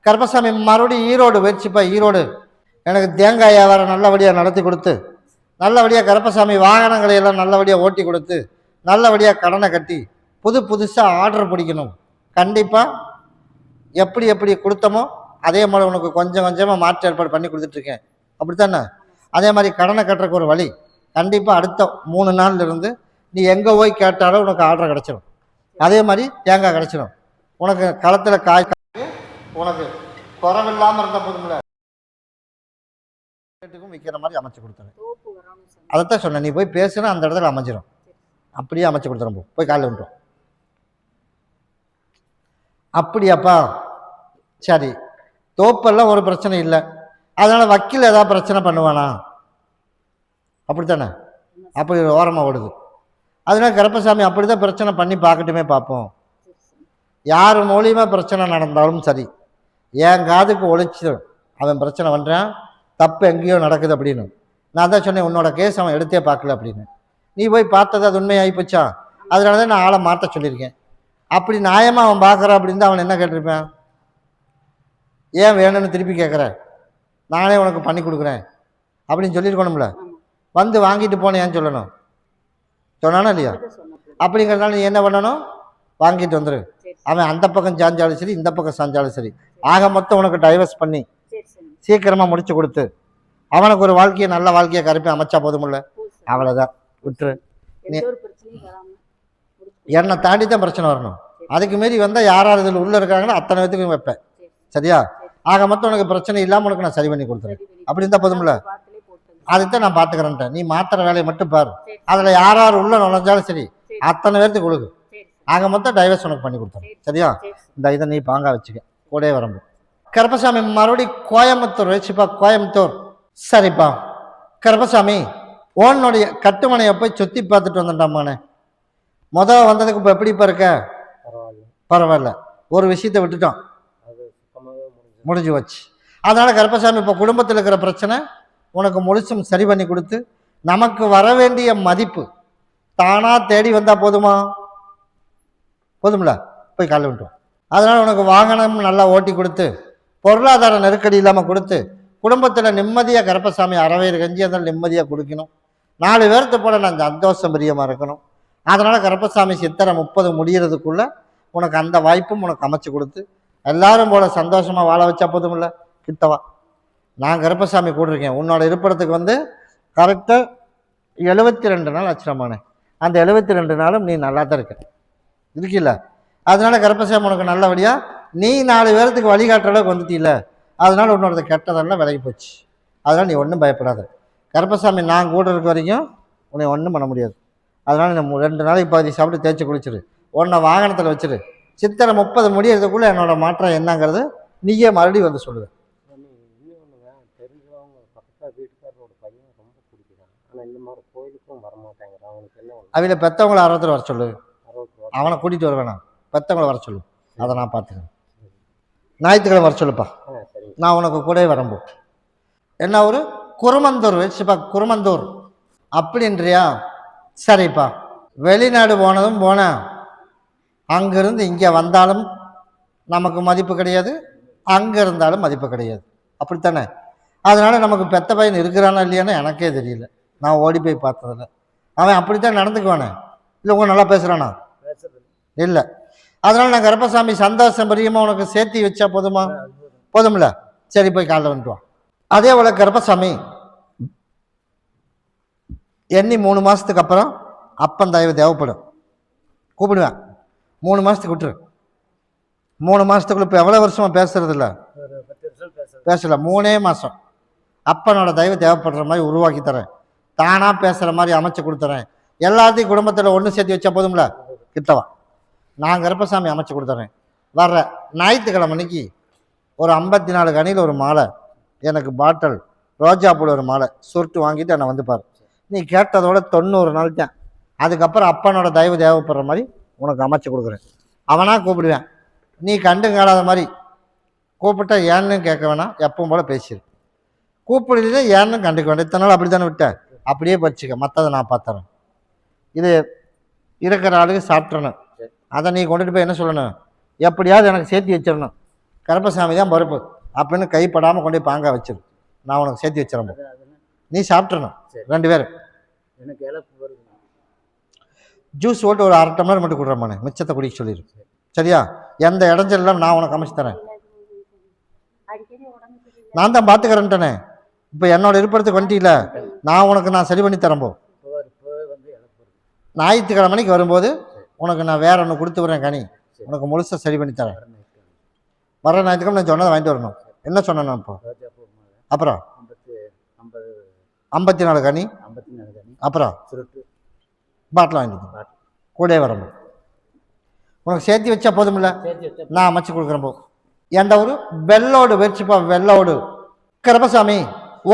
கருப்பசாமி மறுபடியும் ஈரோடு போயிடுச்சுப்பா. ஈரோடு எனக்கு தேங்காய் வியாபாரம் நல்லபடியாக நடத்தி கொடுத்து, நல்லபடியாக கருப்பசாமி வாகனங்களை எல்லாம் நல்லபடியாக ஓட்டி கொடுத்து, நல்லபடியாக கடனை கட்டி புதுசாக ஆர்டர் பிடிக்கணும். கண்டிப்பாக எப்படி எப்படி கொடுத்தமோ அதே மாதிரி உனக்கு கொஞ்சம் கொஞ்சமாக மாற்று ஏற்பாடு பண்ணி கொடுத்துட்ருக்கேன். அப்படித்தானே? அதே மாதிரி கடனை கட்டுறக்கு ஒரு வழி. கண்டிப்பாக அடுத்த 3 நாள்லேருந்து நீ எங்கே போய் கேட்டாலும் உனக்கு ஆர்டர் கிடச்சிடும். அதே மாதிரி தேங்காய் கிடச்சிடும். உனக்கு களத்தில் காய் உனக்கு குறவில்லாமல் இருந்த போதும்ல விற்கிற மாதிரி அமைச்சு கொடுத்துறேன். அதைத்தான் சொன்னேன். நீ போய் பேசுனா அந்த இடத்துல அமைஞ்சிடும். அப்படியே அமைச்சு கொடுத்துறோம். போய் காலையில் வந்துட்டோம். அப்படியாப்பா, சரி. தோப்பெல்லாம் ஒரு பிரச்சனை இல்லை. அதனால் வக்கீல் ஏதாவது பிரச்சனை பண்ணுவானா? அப்படித்தானே? அப்படி ஓரமாக ஓடுது. அதனால் கருப்பசாமி அப்படி தான் பிரச்சனை பண்ணி பார்க்கட்டுமே, பார்ப்போம். யார் மூலியமாக பிரச்சனை நடந்தாலும் சரி, என் காதுக்கு ஒழிச்சிடும். அவன் பிரச்சனை பண்ணுறான், தப்பு எங்கேயோ நடக்குது அப்படின்னு. நான் தான் சொன்னேன், உன்னோட கேஸ் அவன் எடுத்தே பார்க்கல அப்படின்னு. நீ போய் பார்த்தது அது உண்மையாகி போச்சா? அதனால தான் நான் ஆளை மாற்ற சொல்லியிருக்கேன். அப்படி நியாயமாக அவன் பார்க்குறான் அப்படின்னு தான் அவன் என்ன கேட்டிருப்பேன்? ஏன் வேணும்னு திருப்பி கேட்குற? நானே உனக்கு பண்ணி கொடுக்குறேன் அப்படின்னு சொல்லியிருக்கணும்ல. வந்து வாங்கிட்டு போனேன்னு சொல்லணும். சொன்னானா இல்லையா? அப்படிங்கிறதுனால நீ என்ன பண்ணணும்? வாங்கிட்டு வந்துரு. அவன் அந்த பக்கம் சாஞ்சாலும் சரி, இந்த பக்கம் சாஞ்சாலும் சரி, ஆக மொத்தம் உனக்கு டைவர்ஸ் பண்ணி சீக்கிரமாக முடிச்சு கொடுத்து அவனுக்கு ஒரு வாழ்க்கையை, நல்ல வாழ்க்கையை கருப்பி அமைச்சா போதுமில்ல. அவ்வளோதான், விட்டுரு. என்னை தாண்டி தான் பிரச்சனை வரணும். அதுக்கு மீறி வந்தால் யாராவது இதில் உள்ளே இருக்காங்கன்னா அத்தனை பேத்துக்கும் வைப்பேன். சரியா? ஆக மொத்தம் உனக்கு பிரச்சனை இல்லாமல் உனக்கு நான் சரி பண்ணி கொடுத்துறேன். அப்படி இருந்தால் போதுமில்ல. அதுதான் நான் பார்த்துக்கிறேன்ட்டேன். நீ மாத்திர வேலையை மட்டும் பாரு. அதில் யார் உள்ள நுழைஞ்சாலும் சரி, அத்தனை பேர்த்துக்கு கொடுக்கு. ஆக மொத்தம் டைவர்ஸ் உனக்கு பண்ணி கொடுத்துறேன். சரியா? இந்த இதை நீ பாங்கா வச்சுக்க. கூடவே வரம்பு. கருப்பசாமி மறுபடியும் கோயம்புத்தூர் வச்சுப்பா. கோயம்புத்தூர். சரிப்பா. கருப்பசாமி, ஓனுடைய கட்டுமனையை போய் சுற்றி பார்த்துட்டு வந்துட்டாமாண்ணே. முதல் வந்ததுக்கு இப்போ எப்படிப்பா இருக்க? பரவாயில்ல. ஒரு விஷயத்தை விட்டுட்டோம், முடிஞ்சு வச்சு. அதனால் கருப்பசாமி இப்போ குடும்பத்தில் இருக்கிற பிரச்சனை உனக்கு முழுசும் சரி பண்ணி கொடுத்து, நமக்கு வர வேண்டிய மதிப்பு தானாக தேடி வந்தால் போதுமா? போதும்ல. போய் காலையில் விட்டுவோம். அதனால் உனக்கு வாகனம் நல்லா ஓட்டி கொடுத்து, பொருளாதார நெருக்கடி இல்லாமல் கொடுத்து, குடும்பத்தில் நிம்மதியாக கருப்பசாமி அறவையில் கஞ்சி அதனால் நிம்மதியாக கொடுக்கணும். 4 பேர்த்து போல நான் சந்தோஷம் பிரியமாக இருக்கணும். அதனால் கருப்பசாமி சித்திரை 30 முடிகிறதுக்குள்ளே உனக்கு அந்த வாய்ப்பும் உனக்கு அமைச்சு கொடுத்து எல்லாரும் போல சந்தோஷமாக வாழ வச்சா போதுமில்ல. கிட்டவா, நான் கருப்பசாமி கூட இருக்கேன். உன்னோட இருப்பிடத்துக்கு வந்து கரெக்டாக 72 நாள் ஆச்சுரமானே. அந்த 72 நாளும் நீ நல்லா தான் இருக்கில்ல. அதனால கருப்பசாமி உனக்கு நல்லபடியாக நீ 4 பேர்த்துக்கு வழிகாட்டுற அளவுக்கு வந்துட்டீல்ல. அதனால் உன்னோட கெட்டதெல்லாம் விலகி போச்சு. அதனால் நீ ஒன்றும் பயப்படாத. கருப்பசாமி நான் கூட இருக்க வரைக்கும் உன்னை ஒன்றும் பண்ண முடியாது. அதனால் இந்த 2 நாளைக்கு பாதி சாப்பிட்டு தேய்ச்சி குளிச்சிரு. உன்னை வாகனத்தில் வச்சிரு. சித்திரை 30 முடியறதுக்குள்ளே என்னோட மாற்றம் என்னங்கிறது நீயே மறுபடியும் வந்து சொல்லுவேன். அவளை பெற்றவங்களை 60 வர சொல்லு. அவனை கூட்டிகிட்டு வர வேணாம், பெற்றவங்களை வர சொல்லு. அதை நான் பார்த்துக்கிறேன். ஞாயிற்றுக்கிழமை வர சொல்லுப்பா. நான் உனக்கு கூட வரம்போ. என்ன ஒரு குருமந்தூர் வச்சுப்பா. குருமந்தூர் அப்படின்றியா? சரிப்பா. வெளிநாடு போனதும் போனேன். அங்கிருந்து இங்கே வந்தாலும் நமக்கு மதிப்பு கிடையாது, அங்கே இருந்தாலும் மதிப்பு கிடையாது. அப்படித்தானே? அதனால் நமக்கு பெத்த பையன் இருக்கிறானா இல்லையான்னு எனக்கே தெரியல. நான் ஓடி போய் பார்த்ததில்ல. அவன் அப்படித்தான் நடந்துக்குவானே. இல்லை உங்க நல்லா பேசுகிறானா? இல்லை. அதனால் நான் கருப்பசாமி சந்தோஷம் பிரியமாக உனக்கு சேர்த்தி வச்சா போதுமா? போதும்ல. சரி, போய் காலைல வந்துடுவான். அதே போல் கருப்பசாமி எண்ணி 3 மாதத்துக்கு அப்புறம் அப்பன் தயவு தேவைப்படும், கூப்பிடுவேன். 3 மாதத்துக்கு விட்டுரு. 3 மாதத்துக்குள்ள இப்போ எவ்வளோ வருஷமாக பேசுறது இல்லை, பேசல. 3 மாதம் அப்பனோட தயவு தேவைப்படுற மாதிரி உருவாக்கி தரேன். தானாக பேசுகிற மாதிரி அமைச்சு கொடுத்துறேன். எல்லாத்தையும் குடும்பத்தில் ஒன்று சேர்த்து வச்சா போதும்ல. கிட்டவா, நான் கருப்பசாமி அமைச்சு கொடுத்துறேன். வர்ற ஞாயிற்றுக்கிழமை அன்னைக்கு ஒரு 54 கனியில் ஒரு மாலை, எனக்கு பாட்டில் ரோஜா பூ ஒரு மாலை சுருட்டு வாங்கிட்டு என்னை வந்து பாரு. நீ கேட்டதோட 90 நாள் தான். அதுக்கப்புறம் அப்பனோட தயவு தேவைப்படுற மாதிரி உனக்கு அமைச்சு கொடுக்குறேன். அவனாக கூப்பிடுவேன். நீ கண்டு காணாத மாதிரி கூப்பிட்டா ஏன்னு கேட்க வேணாம், எப்பவும் போல் பேசிடு. கூப்பிடல ஏன்னு கண்டுக்க வேண்டாம். இத்தனை நாள் அப்படி தானே விட்டேன், அப்படியே பறிச்சுக்க. மற்றதை நான் பார்த்துறேன். இது இருக்கிற ஆளுக்கு சாப்பிட்றணும். அதை நீ கொண்டுட்டு போய் என்ன சொல்லணும், எப்படியாவது எனக்கு சேர்த்து வச்சிடணும். கருப்பசாமி தான் பொறுப்பு அப்படின்னு கைப்படாமல் கொண்டு போய் பாங்கா வச்சிரு. நான் உனக்கு சேர்த்து வச்சிடறேன். நீ சாப்பிட்றணும் 2 பேரும். எனக்கு இழப்பு வருது. ஜூஸ் போட்டு ஒரு 1/2 டம்ளர் மட்டும் கொடுறேன், மிச்சத்தை குடிக்க சொல்லிடு. சரியா? எந்த இடைஞ்சலும் நான் உனக்கு அமைச்சு தரேன். நான் தான் பார்த்துக்கிறேன்ட்டனே. இப்போ என்னோட இருப்பறதுக்கு வண்டியில் நான் சரி பண்ணி தரேன். ஞாயிற்றுக்கிழமைக்கு வரும்போது உனக்கு நான் வேற ஒன்று கொடுத்து வரேன் கனி, உனக்கு முழுசாக சரி பண்ணி தரேன். வர ஞாயிற்றுக்கிழமை நான் சொன்னதை வாங்கிட்டு வரணும். என்ன சொன்னேன் இப்போ? அப்புறம் 54 கனி, அப்புறம் பாட்டில் வாங்கிட்டு கூட வரம்போ உனக்கு சேர்த்து வச்சா போதும் இல்லை, நான் அமைச்சு கொடுக்குறேன். போ எந்த ஒரு வெள்ளோடு வச்சுப்பா. வெள்ளோடு கருப்பசாமி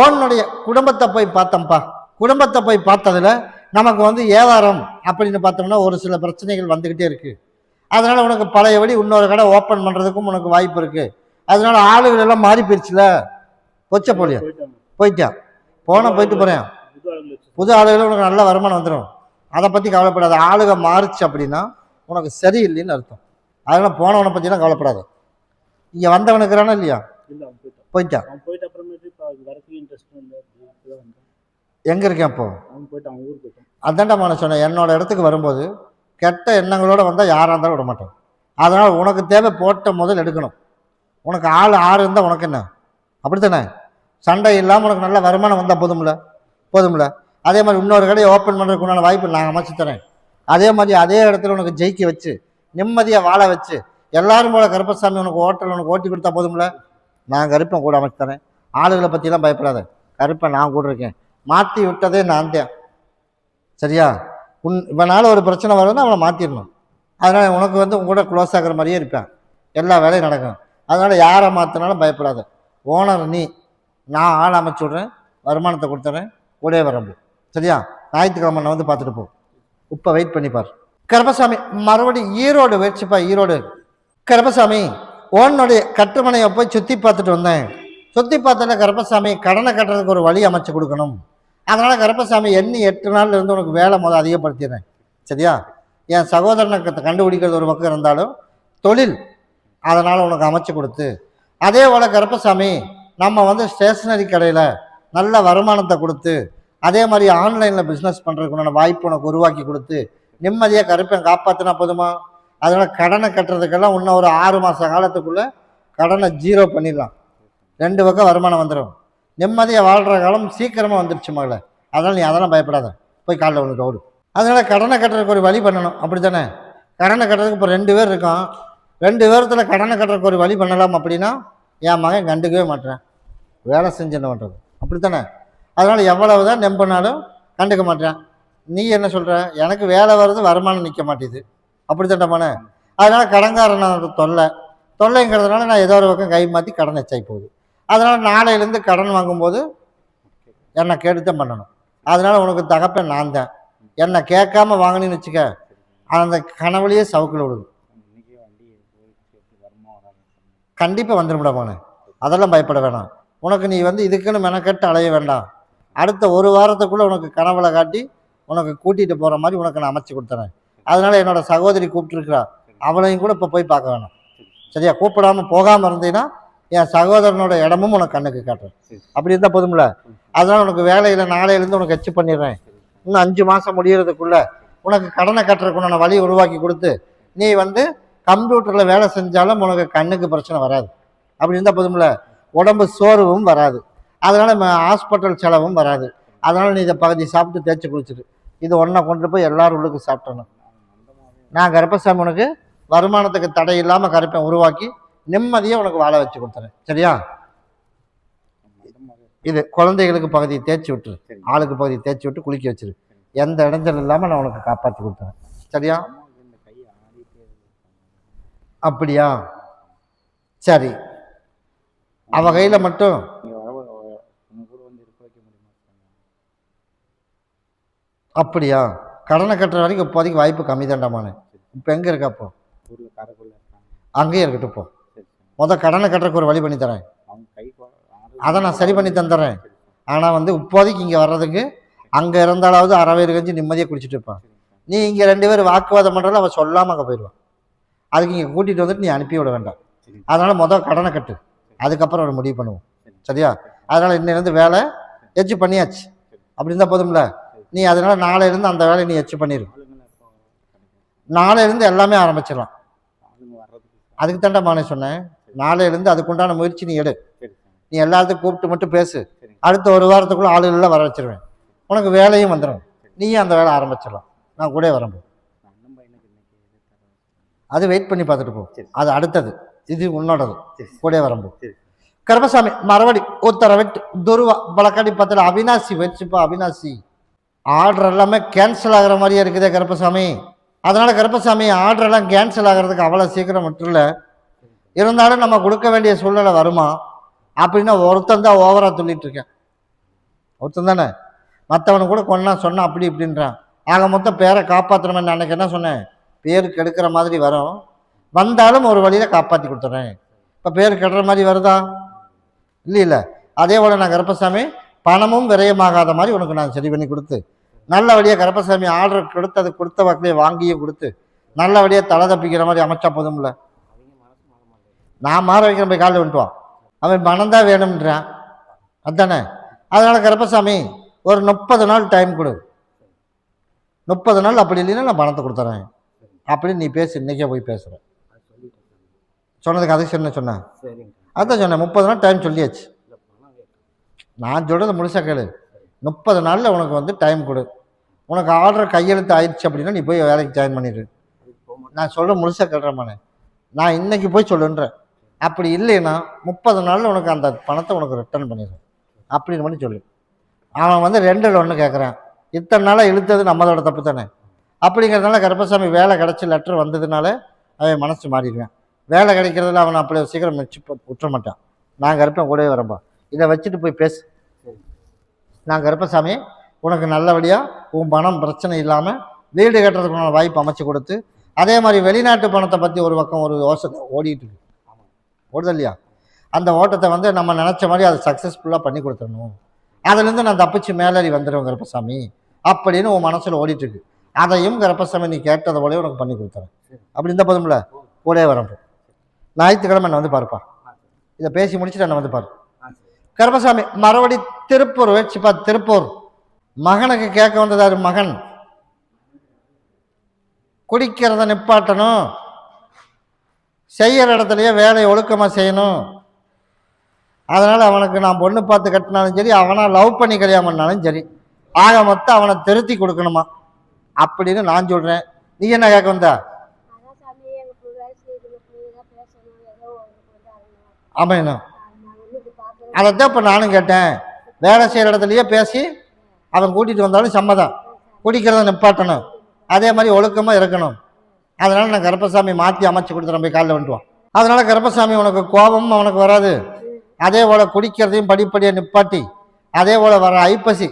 உன்னுடைய குடும்பத்தை போய் பார்த்தோம்ப்பா. குடும்பத்தை போய் பார்த்ததில் நமக்கு ஏதாரம் அப்படின்னு பார்த்தோம்னா ஒரு சில பிரச்சனைகள் வந்துக்கிட்டே இருக்குது. அதனால் உனக்கு பழையபடி இன்னொரு கடை ஓப்பன் பண்ணுறதுக்கும் உனக்கு வாய்ப்பு இருக்குது. அதனால ஆளுகள் எல்லாம் மாறி போயிடுச்சுல. கொச்ச போலியா போயிட்டான் போயிட்டு போகிறேன். புது ஆளுகளும் உனக்கு நல்ல வருமானம் வந்துடும். அதை பற்றி கவலைப்படாத. ஆளுக மாறிச்சு அப்படின்னா உனக்கு சரியில்லைன்னு அர்த்தம். அதனால் போனவனை பற்றிலாம் கவலைப்படாத. இங்கே வந்தவனுக்குறானா இல்லையா? போயிட்டான். எங்கே இருக்கேன் அப்போ? அதான்டா சொன்னேன், என்னோட இடத்துக்கு வரும்போது கெட்ட எண்ணங்களோடு வந்தால் யாராக இருந்தாலும் விட மாட்டேன். அதனால் உனக்கு தேவை போட்ட முதல் எடுக்கணும். உனக்கு ஆள் 6 இருந்தால் உனக்கு என்ன? அப்படித்தானே? சண்டை இல்லாமல் உனக்கு நல்ல வருமானம் வந்தால் போதும்ல. அதே மாதிரி இன்னொரு கடையை ஓப்பன் பண்ணுறதுக்கு உண்டான வாய்ப்பு நான் அமைச்சு தரேன். அதே மாதிரி அதே இடத்துல உனக்கு ஜெயிக்க வச்சு நிம்மதியாக வாழ வச்சு எல்லாரும் போல கருப்பசாமி உனக்கு ஹோட்டல் உனக்கு ஓட்டி கொடுத்தா போதும்ல. நான் கருப்பன் கூட அமைச்சு தரேன். ஆளுகளை பற்றிலாம் பயப்படாத. கருப்பன் நான் கூட இருக்கேன். மாற்றி விட்டதே நான் தான். சரியா? இவனால் ஒரு பிரச்சனை வருதுன்னா அவனை மாற்றிடணும். அதனால் உனக்கு உங்கூட க்ளோஸ் ஆகிற மாதிரியே இருப்பேன். எல்லா வேலையும் நடக்கும். அதனால் யாரை மாற்றினாலும் பயப்படாத. ஓனர் நீ, நான் ஆள் அமைச்சு விட்றேன், வருமானத்தை கொடுத்துட்றேன், கூடவே வரம்பு. சரியா? ஞாயிற்றுக்கிழமை நான் பார்த்துட்டு போ. இப்போ வெயிட் பண்ணிப்பார். கருப்பசாமி மறுபடியும் ஈரோடு வச்சுப்பா. ஈரோடு கருப்பசாமி உன்னுடைய கட்டுமனையை போய் சுற்றி பார்த்துட்டு வந்தேன். சுற்றி பார்த்தல கருப்பசாமி கடனை கட்டுறதுக்கு ஒரு வழி அமைச்சு கொடுக்கணும். அதனால் கருப்பசாமி எண்ணி 8 நாள்ல இருந்து உனக்கு வேலை அதிகப்படுத்திடுறேன். சரியா? என் சகோதரனை கண்டுபிடிக்கிறது ஒரு பக்கம் இருந்தாலும் தொழில் அதனால் உனக்கு அமைச்சு கொடுத்து, அதே போல் கருப்பசாமி நம்ம ஸ்டேஷ்னரி கடையில் நல்ல வருமானத்தை கொடுத்து, அதே மாதிரி ஆன்லைனில் பிஸ்னஸ் பண்ணுறதுக்குண்டான வாய்ப்பு உனக்கு உருவாக்கி கொடுத்து நிம்மதியாக கருப்பன் காப்பாற்றினா போதுமா? அதனால் கடனை கட்டுறதுக்கெல்லாம் இன்னும் ஒரு 6 மாத காலத்துக்குள்ளே கடனை 0 பண்ணிடலாம். 2 பக்கம் வருமானம் வந்துடும். நிம்மதியாக வாழ்கிற காலம் சீக்கிரமாக வந்துடுச்சு மகளே. அதனால் நீ அதெல்லாம் பயப்படாத. போய் காலைல ஒன்று ஓடு. அதனால் கடனை கட்டுறதுக்கு ஒரு வழி பண்ணணும். அப்படி தானே? கடனை கட்டுறதுக்கு இப்போ 2 பேர் இருக்கோம். 2 பேரத்தில் கடனை கட்டுறதுக்கு ஒரு வழி பண்ணலாம் அப்படின்னா என் மகன் கண்டுக்கவே மாட்டேன். வேலை செஞ்சு என்ன பண்ணுறது? அப்படித்தானே? அதனால் எவ்வளவு தான் நம்பினாலும் கண்டுக்க மாட்டேன். நீ என்ன சொல்கிற? எனக்கு வேலை வருது, வருமானம் நிற்க மாட்டேது. அப்படி தண்டமான. அதனால் கடன்காரனோட தொல்லைங்கிறதுனால நான் ஏதோ ஒரு பக்கம் கை மாற்றி கடன் எச்சாகி போகுது. அதனால் நாளையிலேருந்து கடன் வாங்கும்போது என்னை கேட்டுத்தான் பண்ணணும். அதனால் உனக்கு தகப்பேன் நான் தான். என்னை கேட்காம வாங்கினேன்னு வச்சுக்க, அந்த கனவுலையே சவுக்கில் விடுது. கண்டிப்பாக வந்துடும்டா போனே. அதெல்லாம் பயப்பட வேணாம். உனக்கு நீ இதுக்குன்னு மெனக்கட்டு அலைய வேண்டாம். அடுத்த 1 வாரத்துக்குள்ளே உனக்கு கனவுல காட்டி உனக்கு கூட்டிகிட்டு போகிற மாதிரி உனக்கு நான் அமைச்சு கொடுத்துறேன். அதனால் என்னோட சகோதரி கூப்பிட்டுருக்குறா, அவளையும் கூட இப்போ போய் பார்க்க வேணாம். சரியா? கூப்பிடாமல் போகாமல் இருந்தீங்கன்னா என் சகோதரனோட இடமும் உனக்கு கண்ணுக்கு காட்டுறேன். அப்படி இருந்தால் போதும்ல. அதனால் உனக்கு வேலையில் நாளையிலேருந்து உனக்கு எச்சு பண்ணிடுறேன். இன்னும் 5 மாதம் முடிகிறதுக்குள்ளே உனக்கு கடனை கட்டுறதுக்குண்டான வழி உருவாக்கி கொடுத்து நீ கம்ப்யூட்டரில் வேலை செஞ்சாலும் உனக்கு கண்ணுக்கு பிரச்சனை வராது. அப்படி இருந்தால் போதும்ல. உடம்பு சோர்வும் வராது. அதனால் ஹாஸ்பிட்டல் செலவும் வராது. அதனால் நீ இதை பகுதி சாப்பிட்டு தேய்ச்சி குளிச்சுட்டு இது ஒன்றை கொண்டு போய் எல்லாரும் உள்ளுக்கு சாப்பிட்டணும். நான் கருப்பசாமி உனக்கு வருமானத்துக்கு தடை இல்லாமல் கருப்பை உருவாக்கி நிம்மதியாக உனக்கு வாழ வச்சு கொடுத்துறேன். சரியா? இது குழந்தைகளுக்கு பகுதியை தேய்ச்சி விட்டுரு, ஆளுக்கு பகுதியை தேய்ச்சி விட்டு குளிக்க வச்சிரு. எந்த இடைஞ்சல் இல்லாமல் நான் உனக்கு காப்பாற்றி கொடுத்துறேன். சரியா? அப்படியா? சரி. அவ கையில் மட்டும் அப்படியா? கடனை கட்டுற வரைக்கும் இப்போதைக்கு வாய்ப்பு கம்மி தாண்டாமானு. இப்போ எங்கே இருக்கா? அப்போ அங்கேயே இருக்கட்டும். இப்போ கடனை கட்டுறதுக்கு ஒரு வழி பண்ணி தரேன். அதை நான் சரி பண்ணி தந்துடுறேன். ஆனால் இப்போதைக்கு இங்கே வர்றதுக்கு அங்கே இருந்தாலாவது அறவேறு கஞ்சி நிம்மதியாக குடிச்சிட்டு இருப்பான். நீ இங்கே 2 பேர் வாக்குவாதம் பண்ணுறதுல அவள் சொல்லாமல் அங்கே போயிடுவான். அதுக்கு இங்கே கூட்டிகிட்டு வந்துட்டு நீ அனுப்பி விட வேண்டாம். அதனால் முதல் கடனை கட்டு, அதுக்கப்புறம் ஒரு முடிவு பண்ணுவோம். சரியா? அதனால் இன்னிலேருந்து வேலை எச்சு பண்ணியாச்சு. அப்படி இருந்தால் போதும்ல. நீ அதனால் நாளையிலேருந்து அந்த வேலையை நீ எச்சு பண்ணிடு. நாளையிலேருந்து எல்லாமே ஆரம்பிச்சிடலாம். அதுக்கு தாண்டா மானே சொன்னேன். நாளையிலேருந்து அதுக்குண்டான முயற்சி நீ எடு. நீ எல்லாத்துக்கும் கூப்பிட்டு மட்டும் பேசு. அடுத்த ஒரு வாரத்துக்குள்ளே ஆளுகளெல்லாம் வர வச்சிருவேன். உனக்கு வேலையும் வந்துடும். நீயும் அந்த வேலை ஆரம்பிச்சிடலாம். நான் கூட வரம்போ. அது வெயிட் பண்ணி பார்த்துட்டு போ. அது அடுத்தது. இது உன்னோடது. கூட வரம்போ. கருப்பசாமி மறுபடி உத்தரவிட்டு துருவா பழக்காடி பத்தில் அவினாசி வச்சுப்பா. அவினாசி ஆர்டர் எல்லாமே கேன்சல் ஆகிற மாதிரியே இருக்குதே கருப்பசாமி. அதனால் கருப்பசாமி ஆர்டர் எல்லாம் கேன்சல் ஆகிறதுக்கு அவ்வளோ சீக்கிரம் மட்டும் இல்லை. இருந்தாலும் நம்ம கொடுக்க வேண்டிய சூழ்நிலை வருமா அப்படின்னா ஒருத்தன் தான் ஓவராக சொல்லிட்டு இருக்கேன். ஒருத்தன் தானே. மற்றவனு கூட கொண்டா சொன்னான் அப்படி இப்படின்றான். ஆக மொத்தம் பேரை காப்பாற்றணும்னு அன்னைக்கு என்ன சொன்னேன், பேர் கெடுக்கிற மாதிரி வரும், வந்தாலும் ஒரு வழியில் காப்பாற்றி கொடுத்துட்றேன். இப்போ பேர் கெடுற மாதிரி வருதா? இல்லை. அதே போல் நான் கருப்பசாமி பணமும் விரயமாகாத மாதிரி உனக்கு நான் சரி பண்ணி கொடுத்து நல்ல வழியாக கருப்பசாமி ஆர்டர் கொடுத்தது கொடுத்த வாக்கிலே வாங்கியும் கொடுத்து நல்ல வழியாக தலை தப்பிக்கிற மாதிரி அமைச்சா போதும்ல. நான் மாற வைக்கிறேன், போய் காலில் விட்டுவான். அவன் பணம் தான் வேணும்ன்றான். அதுதானே. அதனால் கருப்பசாமி ஒரு 30 நாள் டைம் கொடு. 30 நாள் அப்படி இல்லைன்னா நான் பணத்தை கொடுத்துறேன் அப்படின்னு நீ பேசு. இன்றைக்கே போய் பேசுகிறேன். சொன்னதுக்கு அதுக்கு என்ன சொன்னேன்? அதான் சொன்னேன். 30 நாள் டைம் சொல்லியாச்சு. நான் சொல்கிறது முழுசாக கேளு. 30 நாளில் உனக்கு வந்து டைம் கொடு. உனக்கு ஆர்டர் கையெழுத்து ஆயிடுச்சு அப்படின்னா நீ போய் வேலைக்கு ஜாயின் பண்ணிடு. நான் சொல்கிற முழுசாக கேட்குறேன். நான் இன்னைக்கு போய் சொல்லுன்றேன். அப்படி இல்லைன்னா 30 நாளில் உனக்கு அந்த பணத்தை உனக்கு ரிட்டர்ன் பண்ணிடுறேன் அப்படின்னு பண்ணி சொல்லு. அவன் வந்து 2ல் 1 கேட்குறான். இத்தனை நாளாக இழுத்தது நம்மளோட தப்பு தானே. அப்படிங்கிறதுனால கருப்பசாமி வேலை கிடச்சி லெட்டர் வந்ததுனால அவன் மனசு மாறிடுவேன். வேலை கிடைக்கிறதுல அவனை அப்படி சீக்கிரம் மிச்சு விட்டுற மாட்டான். நான் கருப்பன் கூடவே வரம்பா. இதை வச்சுட்டு போய் பேசு. நான் கருப்பசாமி உனக்கு நல்லபடியாக உன் பணம் பிரச்சனை இல்லாமல் வீடு கட்டுறதுக்குள்ள வாய்ப்பு அமைச்சு கொடுத்து, அதே மாதிரி வெளிநாட்டு பணத்தை பற்றி ஒரு பக்கம் ஒரு யோசனை ஓடிட்டு இருக்கு. ஓடுது இல்லையா? அந்த ஓட்டத்தை வந்து நம்ம நினச்ச மாதிரி அதை சக்ஸஸ்ஃபுல்லாக பண்ணி கொடுத்துடணும். அதுலேருந்து நான் தப்பிச்சு மேலேறி வந்துடுவேன் கருப்பசாமி அப்படின்னு உன் மனசில் ஓடிட்டுருக்கு. அதையும் கருப்பசாமி நீ கேட்டதை போலே உனக்கு பண்ணி கொடுத்துறேன். அப்படி இந்த போதும்ல. கூட வரப்போ ஞாயிற்றுக்கிழமை என்னை வந்து பாருப்பா. இதை பேசி முடிச்சுட்டு என்னை வந்து பாரு. கருப்பசாமி மறுபடி திருப்பூர் வச்சுப்பா. திருப்பூர் மகனுக்கு கேட்க வந்ததாரு. மகன் குடிக்கிறத நிப்பாட்டணும், செய்கிற இடத்துலையே வேலையை ஒழுக்கமாக செய்யணும். அதனால் அவனுக்கு நான் பொண்ணு பார்த்து கட்டினாலும் சரி, அவனா லவ் பண்ணி கல்யாணம் பண்ணாலும் சரி, ஆக மொத்தம் அவனை திருத்தி கொடுக்கணுமா அப்படின்னு நான் சொல்கிறேன். நீ என்ன கேட்க வந்தா? ஆமாண்ணா, அதைத்தான் இப்போ நானும் கேட்டேன். வேலை செய்கிற இடத்துலையே பேசி அவன் கூட்டிகிட்டு வந்தாலும் சம்மதம். குடிக்கிறத நிப்பாட்டணும், அதே மாதிரி ஒழுக்கமாக இருக்கணும். அதனால் நான் கருப்பசாமி மாற்றி அமைச்சு கொடுத்துறேன். போய் காலில் வந்துடுவான். அதனால் கருப்பசாமி உனக்கு கோபமும் அவனுக்கு வராது. அதே போல் குடிக்கிறதையும் படிப்படியாக நிப்பாட்டி, அதே போல் வர ஐப்பசி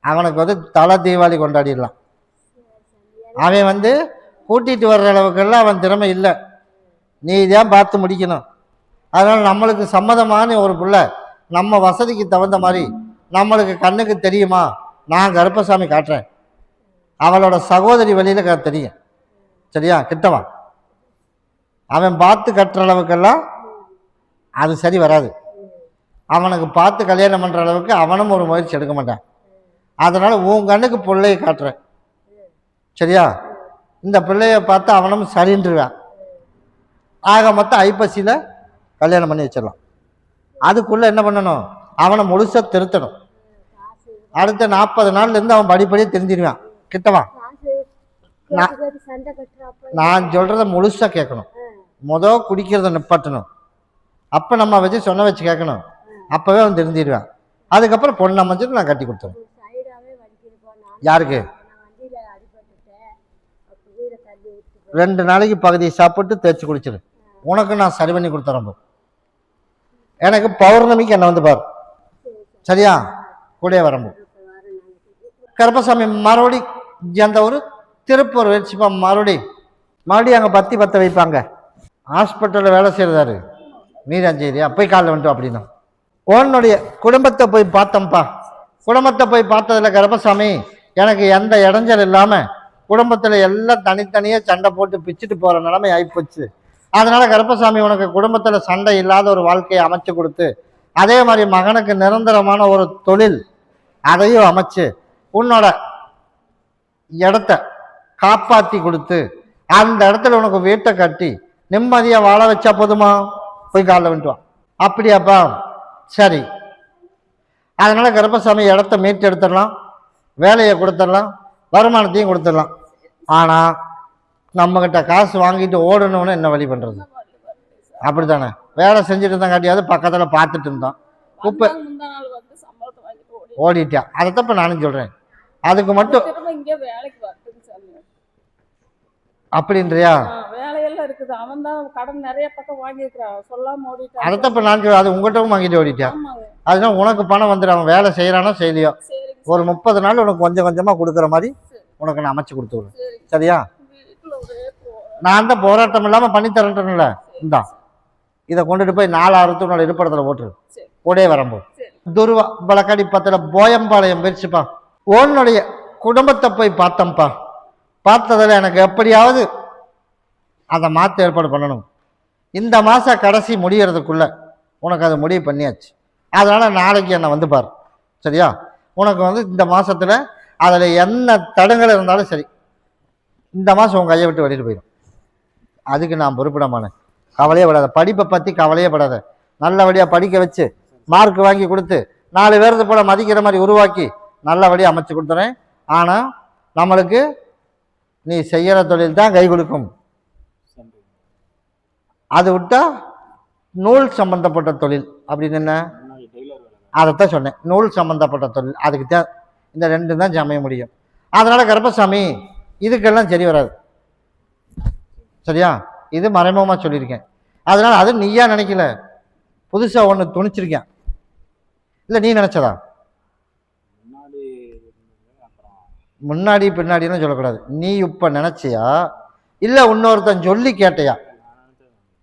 அவனுக்கு வந்து தலை தீபாவளி கொண்டாடிடலாம். அவன் வந்து கூட்டிகிட்டு வர்ற அளவுக்கெல்லாம் அவன் திறமை இல்லை. நீ இதான் பார்த்து முடிக்கணும். அதனால் நம்மளுக்கு சம்மதமான ஒரு பிள்ளை, நம்ம வசதிக்கு தகுந்த மாதிரி, நம்மளுக்கு கண்ணுக்கு தெரியுமா, நான் கருப்பசாமி காட்டுறேன். அவளோட சகோதரி வழியில் தெரியும். சரியா? கிட்டவா அவன் பார்த்து கட்டுற அளவுக்கெல்லாம் அது சரி வராது. அவனுக்கு பார்த்து கல்யாணம் பண்ணுற அளவுக்கு அவனும் ஒரு முயற்சி எடுக்க மாட்டான். அதனால் உன் கண்ணுக்கு பிள்ளையை காட்டுறேன். சரியா? இந்த பிள்ளைய பார்த்து அவனும் சரின்றுவான். ஆக மொத்தம் ஐப்பசியில் கல்யாணம் பண்ணி வச்சிடலாம். அதுக்குள்ளே என்ன பண்ணணும், அவனை முழுசாக திருத்தணும். அடுத்த 40 நாள்லேருந்து அவன் படிப்படியே தெரிஞ்சிருவான். கிட்டவா நான் சொல்கிறத முழுசாக கேட்கணும். குடிக்கிறத நிப்பாட்டணும். அப்போ நம்ம வச்சு சொன்ன வச்சு கேட்கணும். அப்போவே அவன் தெரிஞ்சிடுவான். அதுக்கப்புறம் பொண்ணு அமைச்சிட்டு நான் கட்டி கொடுத்துருவேன். யாருக்கு? 2 நாளைக்கு பகுதியை சாப்பிட்டு தேய்ச்சி குடிச்சிரு. உனக்கு நான் சரி பண்ணி கொடுத்துறேன். எனக்கு பௌர்ணமிக்கு என்னை வந்து பாரு. சரியா? கூட வரம்போ. கருப்பசாமி மறுபடி அந்த ஒரு திருப்பூர் வச்சுப்பா. மறுபடியும் அங்கே பத்தி பற்ற வைப்பாங்க. ஹாஸ்பிட்டலில் வேலை செய்கிறதாரு மீராஞ்சேரியா. போய் காலில் வந்துட்டோம். அப்படின்னா உன்னுடைய குடும்பத்தை போய் பார்த்தோம்ப்பா. குடும்பத்தை போய் பார்த்ததில் கருப்பசாமி எனக்கு எந்த இடைஞ்சல் இல்லாமல் குடும்பத்தில் எல்லாம் தனித்தனியாக சண்டை போட்டு பிச்சுட்டு போகிற நிலைமை ஆகிப்போச்சு. அதனால கருப்பசாமி உனக்கு குடும்பத்தில் சண்டை இல்லாத ஒரு வாழ்க்கையை அமைச்சு கொடுத்து, அதே மாதிரி மகனுக்கு நிரந்தரமான ஒரு தொழில் அதையும் அமைச்சு உன்னோட இடத்த காப்பாற்றி கொடுத்து அந்த இடத்துல உனக்கு வீட்டை கட்டி நிம்மதியாக வாழ வச்சா போதுமா? போய் காலில் விட்டுவான். அப்படியாப்பா, சரி. அதனால கருப்பசாமி இடத்த மீட்டு எடுத்துடலாம், வேலையை கொடுத்துடலாம், வருமானத்தையும் கொடுத்துடலாம். ஆனால் நம்மக்கிட்ட காசு வாங்கிட்டு ஓடணும்னு என்ன வழி பண்ணுறது? அப்படித்தானே, வேலை செஞ்சுட்டு தான் காட்டியாவது பக்கத்தில் பார்த்துட்டு இருந்தோம். குப்பை ஓடிட்டா. அதைத்தான் இப்போ நானும் சொல்கிறேன். அதுக்கு மட்டும் அப்படின்றியா? வேலையெல்லாம் இருக்குது. அவன் தான் கடன் நிறைய பக்கம் வாங்கியிருக்கிறான், சொல்லாம ஓடிட்டான். அதைத்தான் இப்போ நான் சொல்றேன். அது உங்கள்கிட்டவும் வாங்கிட்டு ஓடிட்டா. அதனால உனக்கு பணம் வந்துடும். அவன் வேலை செய்கிறானோ செய்யலையோ, ஒரு 30 நாள் உனக்கு கொஞ்சம் கொஞ்சமாக கொடுக்குற மாதிரி உனக்கு நான் அமைச்சு கொடுத்து விடுறேன். சரியா? நான் தான் போராட்டம் இல்லாமல் பண்ணி தரேன்ல. இந்தா இதை கொண்டுட்டு போய் 4 உன்னோட இருப்பிடத்தில் போட்டுரு. கூடே வரும்போது துருவா பலக்காடி பத்தில் போயம்பாளையம் போயிடுச்சுப்பா. உன்னுடைய குடும்பத்தை போய் பார்த்தோம்ப்பா. பார்த்ததில் எனக்கு எப்படியாவது அதை மாற்ற ஏற்பாடு பண்ணணும். இந்த மாதம் கடைசி முடிகிறதுக்குள்ள உனக்கு அதை முடிவு பண்ணியாச்சு. அதனால் நாளைக்கு என்னை வந்து பாரு. சரியா? உனக்கு வந்து இந்த மாதத்தில் அதில் என்ன தடங்கள் இருந்தாலும் சரி, இந்த மாதம் உன் கையை விட்டு வெளியில் போயிடும். அதுக்கு நான் பொறுப்பிடமானேன். கவலையே படாத. படிப்பை பற்றி கவலையே படாத. நல்லபடியாக படிக்க வச்சு மார்க் வாங்கி கொடுத்து 4 பேருக்கு போல மதிக்கிற மாதிரி உருவாக்கி நல்லபடியாக அமைச்சு கொடுத்துறேன். ஆனால் நம்மளுக்கு நீ செய்கிற தொழில் தான் கை கொடுக்கும். அது விட்டா நூல் சம்பந்தப்பட்ட தொழில் அப்படின்னு என்ன, அதைத்தான் சொன்னேன். நூல் சம்பந்தப்பட்ட தொழில், அதுக்கு தான் இந்த 2 தான் சமைய முடியும். அதனால கருப்பசாமி இதுக்கெல்லாம் சரி வராது. சரியா? இது மறைமுகமாக சொல்லியிருக்கேன். அதனால அது நீயா நினைக்கல, புதுசாக ஒன்று துணிச்சிருக்கேன். இல்லை நீ நினச்சதா? முன்னாடி பின்னாடின்னு சொல்லக்கூடாது. நீ இப்போ நினச்சியா இல்லை இன்னொருத்தன் சொல்லி கேட்டையா?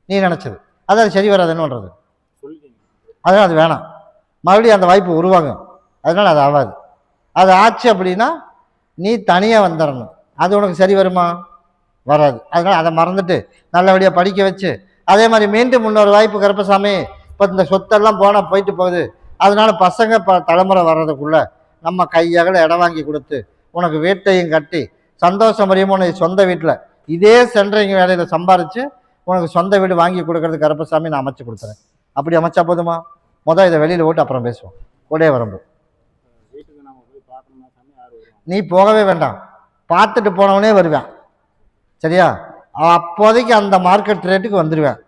நீ நினச்சது. அதாவது சரி வராதுன்னு பண்ணுறது. அதனால் அது வேணாம். மறுபடியும் அந்த வாய்ப்பு உருவாகும். அதனால் அது ஆகாது. அது ஆச்சு அப்படின்னா நீ தனியாக வந்துடணும். அது உனக்கு சரி வருமா? வராது. அதனால் அதை மறந்துட்டு நல்லபடியாக படிக்க வச்சு, அதே மாதிரி மீண்டும் இன்னொரு வாய்ப்பு கருப்பசாமி. இப்போ இந்த சொத்தெல்லாம் போனால் போயிட்டு போகுது. அதனால பசங்க தலைமுறை வர்றதுக்குள்ள நம்ம கையகல இடம் வாங்கி கொடுத்து உனக்கு வீட்டையும் கட்டி சந்தோஷம் வரையும் உனக்கு சொந்த வீட்டில் இதே சென்ட்ரிங் வேலையில் சம்பாரித்து உனக்கு சொந்த வீடு வாங்கி கொடுக்கறது கருப்பசாமி நான் அமைச்சு கொடுத்துறேன். அப்படி அமைச்சா போதுமா? மொதல் இதை வெளியில் போட்டு அப்புறம் பேசுவோம். கூடயே வரும்போது நீ போகவே வேண்டாம். பார்த்துட்டு போனவனே வருவேன். சரியா? அப்போதைக்கு அந்த மார்க்கெட் ரேட்டுக்கு வந்துடுவேன்.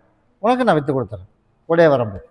உனக்கு நான் விற்று கொடுத்துறேன். கூடயே வரும்போது